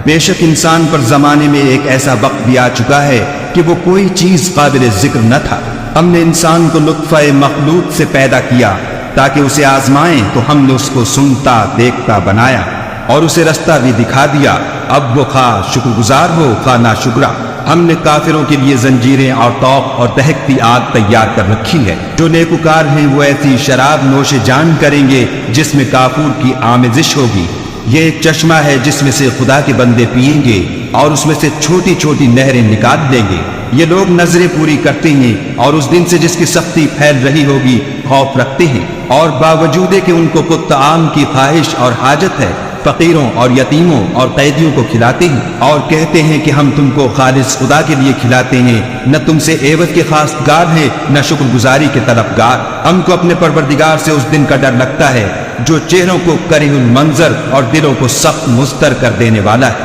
بے شک انسان پر زمانے میں ایک ایسا وقت بھی آ چکا ہے کہ وہ کوئی چیز قابل ذکر نہ تھا۔ ہم نے انسان کو نطفہ مخلوق سے پیدا کیا تاکہ اسے آزمائیں، تو ہم نے اس کو سنتا دیکھتا بنایا اور اسے رستہ بھی دکھا دیا۔ اب وہ خواہ شکر گزار ہو خواہ ناشکرا۔ ہم نے کافروں کے لیے زنجیریں اور طوق اور دہکتی آگ تیار کر رکھی ہے۔ جو نیکوکار ہیں وہ ایسی شراب نوش جان کریں گے جس میں کافور کی آمیزش ہوگی۔ یہ ایک چشمہ ہے جس میں سے خدا کے بندے پئیں گے اور اس میں سے چھوٹی چھوٹی نہریں نکال دیں گے۔ یہ لوگ نظریں پوری کرتے ہیں اور اس دن سے جس کی سختی پھیل رہی ہوگی خوف رکھتے ہیں، اور باوجود کہ ان کو خود طعام کی خواہش اور حاجت ہے، فقیروں اور یتیموں اور قیدیوں کو کھلاتے ہیں، اور کہتے ہیں کہ ہم تم کو خالص خدا کے لیے کھلاتے ہیں، نہ تم سے عوض کے خواستگار ہیں نہ شکر گزاری کے طلبگار۔ ہم کو اپنے پروردگار سے اس دن کا ڈر لگتا ہے جو چہروں کو کرہ المنظر اور دلوں کو سخت مضطر کر دینے والا ہے۔